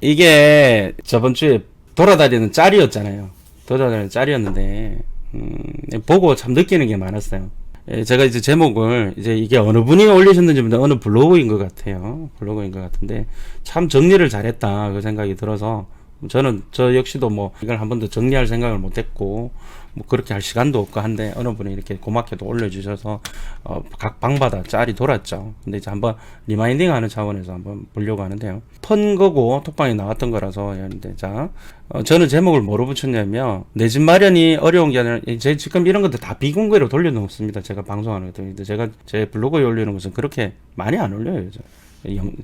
이게 저번 주에 돌아다니는 짤이었잖아요. 돌아다니는 짤이었는데 보고 참 느끼는 게 많았어요. 제가 이제 제목을 이게 어느 분이 올리셨는지 모르는데 어느 블로그인 것 같아요. 블로그인 것 같은데 참 정리를 잘했다 그 생각이 들어서 저 역시도 뭐 이걸 한 번도 정리할 생각을 못했고 뭐 그렇게 할 시간도 없고 한데 어느 분이 이렇게 고맙게도 올려주셔서 각 방마다 짤이 돌았죠. 근데 이제 한번 리마인딩 하는 차원에서 한번 보려고 하는데요. 펀 거고 톡방에 나왔던 거라서 했는데 자 저는 제목을 뭐로 붙였냐면 내 집 마련이 어려운 게 아니라 제 지금 이런 것들 다 비공개로 돌려놓습니다. 제가 방송하는 것들. 근데 제가 제 블로그에 올리는 것은 그렇게 많이 안 올려요.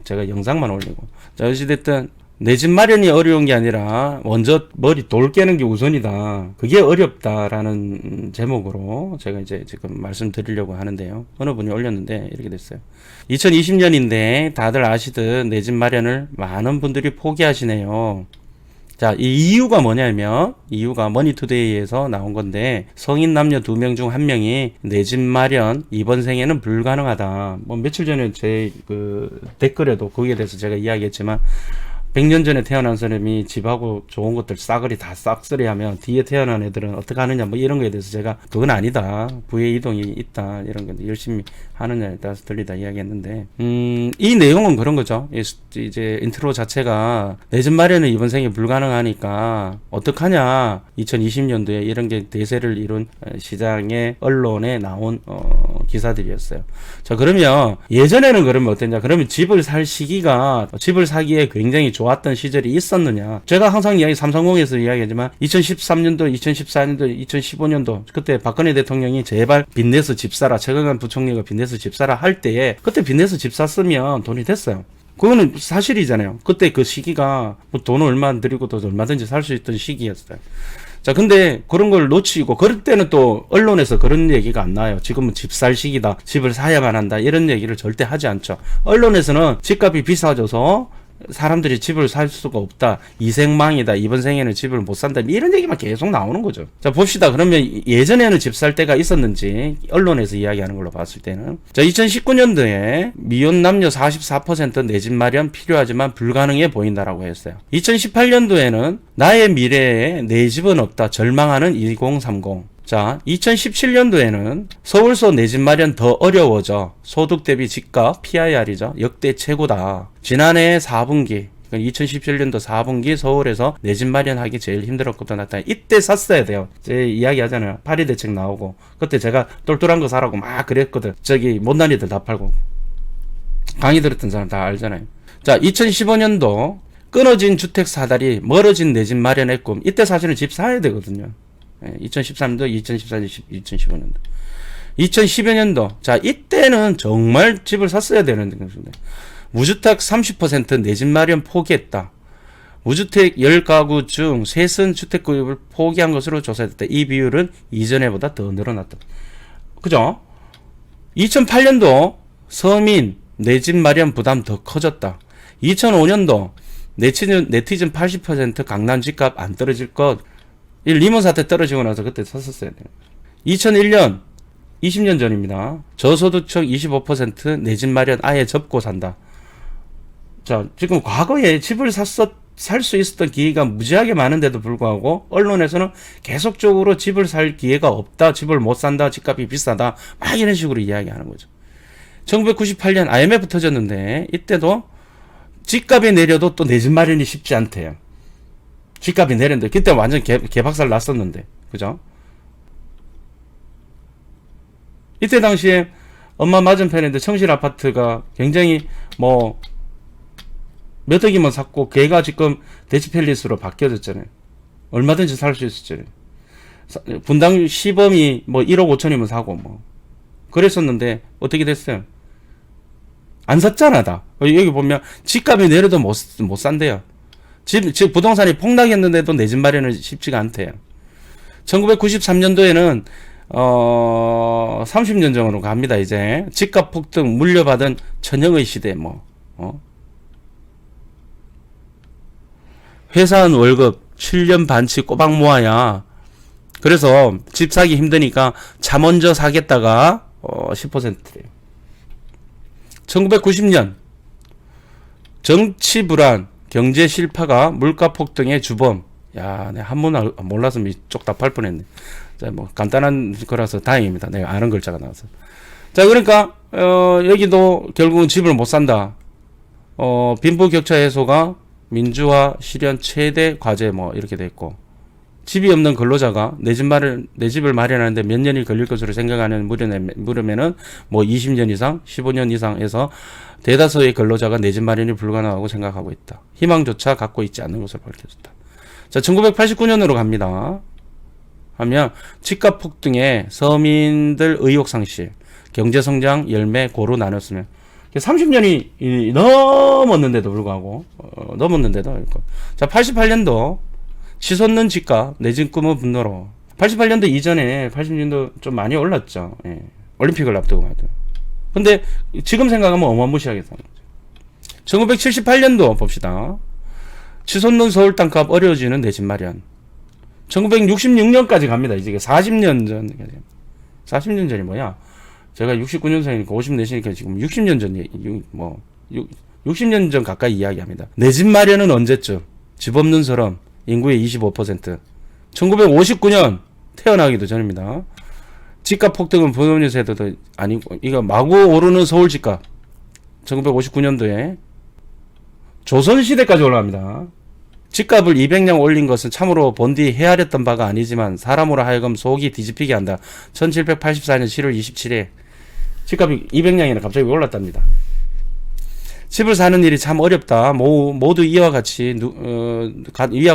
제가 영상만 올리고. 자 어찌됐든 내 집 마련이 어려운 게 아니라 먼저 머리 돌 깨는 게 우선이다. 그게 어렵다라는 제목으로 제가 이제 지금 말씀드리려고 하는데요. 어느 분이 올렸는데 이렇게 됐어요. 2020년인데 다들 아시듯 내 집 마련을 많은 분들이 포기하시네요. 자, 이 이유가 뭐냐면 이유가 머니투데이에서 나온 건데 성인 남녀 2명 중 1명이 내 집 마련 이번 생에는 불가능하다. 뭐 며칠 전에 제 그 댓글에도 거기에 대해서 제가 이야기했지만 100년 전에 태어난 사람이 집하고 좋은 것들 싸그리 다 싹쓸이 하면 뒤에 태어난 애들은 어떻게 하느냐 뭐 이런 거에 대해서 제가 그건 아니다. 부의 이동이 있다. 이런 건데 열심히 하느냐에 따라서 들리다 이야기했는데 이 내용은 그런 거죠. 이제 인트로 자체가 내 집 마련은 이번 생에 불가능하니까 어떡하냐. 2020년도에 이런 게 대세를 이룬 시장의 언론에 나온 기사들이었어요. 자 그러면 예전에는 그러면 어땠냐. 그러면 집을 살 시기가 집을 사기에 굉장히 좋았던 시절이 있었느냐. 제가 항상 삼성공에서 이야기하지만 2013년도, 2014년도, 2015년도 그때 박근혜 대통령이 제발 빚내서 집 사라. 최강한 부총리가 빚내서 집 사라 할 때에 그때 빚내서 집 샀으면 돈이 됐어요. 그거는 사실이잖아요. 그때 그 시기가 뭐 돈을 얼마 들이고도 얼마든지 살 수 있던 시기였어요. 자, 근데 그런 걸 놓치고 그럴 때는 또 언론에서 그런 얘기가 안 나와요. 지금은 집 살 시기다. 집을 사야만 한다. 이런 얘기를 절대 하지 않죠. 언론에서는 집값이 비싸져서 사람들이 집을 살 수가 없다. 이생망이다. 이번 생에는 집을 못 산다. 이런 얘기만 계속 나오는 거죠. 자, 봅시다. 그러면 예전에는 집 살 때가 있었는지 언론에서 이야기하는 걸로 봤을 때는 자, 2019년도에 미혼 남녀 44% 내 집 마련 필요하지만 불가능해 보인다라고 했어요. 2018년도에는 나의 미래에 내 집은 없다. 절망하는 2030. 자, 2017년도에는 서울서 내 집 마련 더 어려워져. 소득 대비 집값 PIR이죠. 역대 최고다. 지난해 4분기, 2017년도 4분기 서울에서 내 집 마련하기 제일 힘들었거든. 이때 샀어야 돼요. 제 이야기 하잖아요. 파리 대책 나오고. 그때 제가 똘똘한 거 사라고 막 그랬거든. 저기 못난이들 다 팔고. 강의 들었던 사람 다 알잖아요. 자, 2015년도 끊어진 주택 사다리, 멀어진 내 집 마련의 꿈. 이때 사실은 집 사야 되거든요. 2013년도, 2014년도, 2015년도. 2012년도. 자, 이때는 정말 집을 샀어야 되는데. 무주택 30% 내 집 마련 포기했다. 무주택 10가구 중 셋은 주택 구입을 포기한 것으로 조사됐다. 이 비율은 이전에보다 더 늘어났다. 그죠? 2008년도 서민 내 집 마련 부담 더 커졌다. 2005년도 네티즌 80% 강남 집값 안 떨어질 것. 이 리먼 사태 떨어지고 나서 그때 샀었어야 돼요. 2001년 20년 전입니다. 저소득층 25% 내 집 마련 아예 접고 산다. 자, 지금 과거에 집을 살 수 있었던 기회가 무지하게 많은데도 불구하고 언론에서는 계속적으로 집을 살 기회가 없다. 집을 못 산다. 집값이 비싸다. 막 이런 식으로 이야기하는 거죠. 1998년 IMF 터졌는데 이때도 집값이 내려도 또 내 집 마련이 쉽지 않대요. 집값이 내렸는데 그때 완전 개박살 났었는데 그죠? 이때 당시에 엄마 맞은편인데 청실 아파트가 굉장히 뭐 몇 억이면 샀고 걔가 지금 대치팰리스로 바뀌어졌잖아요. 얼마든지 살 수 있었잖아요. 분당 시범이 뭐 1억 5천이면 사고 뭐 그랬었는데 어떻게 됐어요? 안 샀잖아 다. 여기 보면 집값이 내려도 못 산대요. 즉 부동산이 폭락했는데도 내 집 마련은 쉽지가 않대요. 1993년도에는 30년 전으로 갑니다. 이제 집값 폭등 물려받은 천형의 시대 회사원 월급 7년 반치 꼬박 모아야 그래서 집 사기 힘드니까 차 먼저 사겠다가 10%래요. 1990년 정치 불안, 경제 실파가 물가 폭등의 주범. 야, 내가 한번 몰랐으면 이쪽 다 팔 뻔했네. 자, 뭐 간단한 거라서 다행입니다. 내가 아는 글자가 나와서. 자, 그러니까 여기도 결국은 집을 못 산다. 빈부격차 해소가 민주화 실현 최대 과제 뭐 이렇게 돼 있고, 집이 없는 근로자가 내 집을 마련하는데 몇 년이 걸릴 것으로 생각하는 물으면은 뭐 20년 이상, 15년 이상에서 대다수의 근로자가 내 집 마련이 불가능하고 생각하고 있다. 희망조차 갖고 있지 않는 것으로 밝혀졌다. 자, 1989년으로 갑니다. 하면 집값 폭등에 서민들 의욕 상실, 경제 성장 열매 고루 나눴으면 30년이 넘었는데도 불구하고 자, 88년도 치솟는 집값 내 집 꿈은 분노로. 88년도 이전에 80년도 좀 많이 올랐죠. 예. 올림픽을 앞두고 말이죠. 근데 지금 생각하면 어마무시하게 산 거죠. 1978년도 봅시다. 치솟는 서울 땅값 어려워지는 내 집 마련. 1966년까지 갑니다. 이제 40년 전. 40년 전이 뭐야? 제가 69년생이니까 54시니까 지금 60년 전, 60년 전 가까이 이야기합니다. 내 집 마련은 언제쯤? 집 없는 사람 인구의 25%. 1959년 태어나기도 전입니다. 집값 폭등은 부동산 세도도 아니고, 이거 마구 오르는 서울 집값. 1959년도에 조선시대까지 올라갑니다. 집값을 200냥 올린 것은 참으로 본디 헤아렸던 바가 아니지만 사람으로 하여금 속이 뒤집히게 한다. 1784년 7월 27일 집값이 200냥이나 갑자기 올랐답니다. 집을 사는 일이 참 어렵다. 모두 이와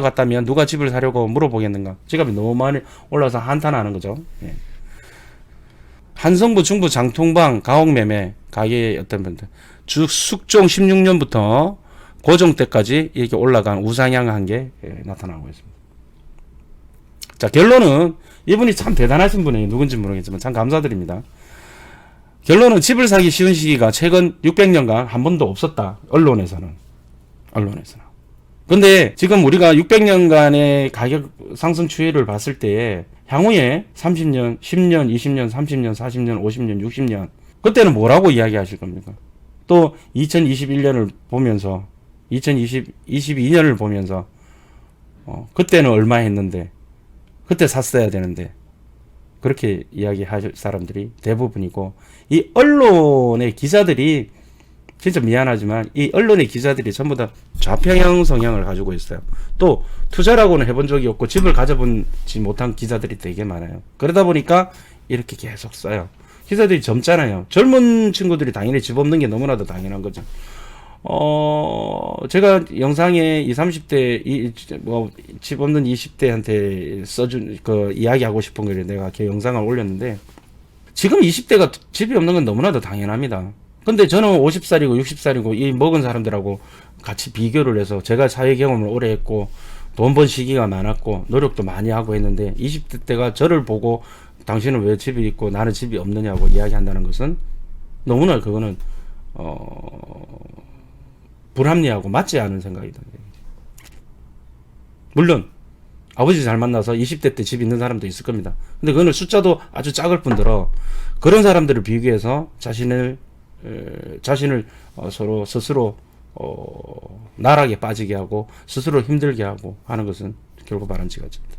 같다면 누가 집을 사려고 물어보겠는가. 집값이 너무 많이 올라서 한탄하는 거죠. 예. 한성부, 중부, 장통방, 가옥매매, 가게의 어떤 분들. 숙종 16년부터 고종 때까지 이렇게 올라간 우상향한 게 나타나고 있습니다. 자, 결론은 이분이 참 대단하신 분이에요. 누군지 모르겠지만 참 감사드립니다. 결론은 집을 사기 쉬운 시기가 최근 600년간 한 번도 없었다. 언론에서는. 근데 지금 우리가 600년간의 가격 상승 추이를 봤을 때에 향후에 30년, 10년, 20년, 30년, 40년, 50년, 60년 그때는 뭐라고 이야기하실 겁니까? 또 2021년을 보면서 2022년을 보면서 그때는 얼마 했는데 그때 샀어야 되는데 그렇게 이야기하실 사람들이 대부분이고, 이 언론의 기자들이 진짜 미안하지만 이 언론의 기자들이 전부 다 좌평양 성향을 가지고 있어요. 또 투자라고는 해본 적이 없고 집을 가져보지 못한 기자들이 되게 많아요. 그러다 보니까 이렇게 계속 써요. 기자들이 젊잖아요. 젊은 친구들이 당연히 집 없는 게 너무나도 당연한 거죠. 제가 영상에 20, 30대, 집 없는 20대한테 이야기하고 싶은 걸 내가 이렇게 영상을 올렸는데, 지금 20대가 집이 없는 건 너무나도 당연합니다. 근데 저는 50살이고 60살이고 이 먹은 사람들하고 같이 비교를 해서 제가 사회 경험을 오래 했고, 돈 번 시기가 많았고, 노력도 많이 하고 했는데, 20대 때가 저를 보고 당신은 왜 집이 있고 나는 집이 없느냐고 이야기한다는 것은 너무나 그거는, 불합리하고 맞지 않은 생각이다. 물론 아버지 잘 만나서 20대 때 집 있는 사람도 있을 겁니다. 근데 그거는 숫자도 아주 작을 뿐더러 그런 사람들을 비교해서 자신을 서로 스스로 나락에 빠지게 하고 스스로 힘들게 하고 하는 것은 결국 바람직하지 않다.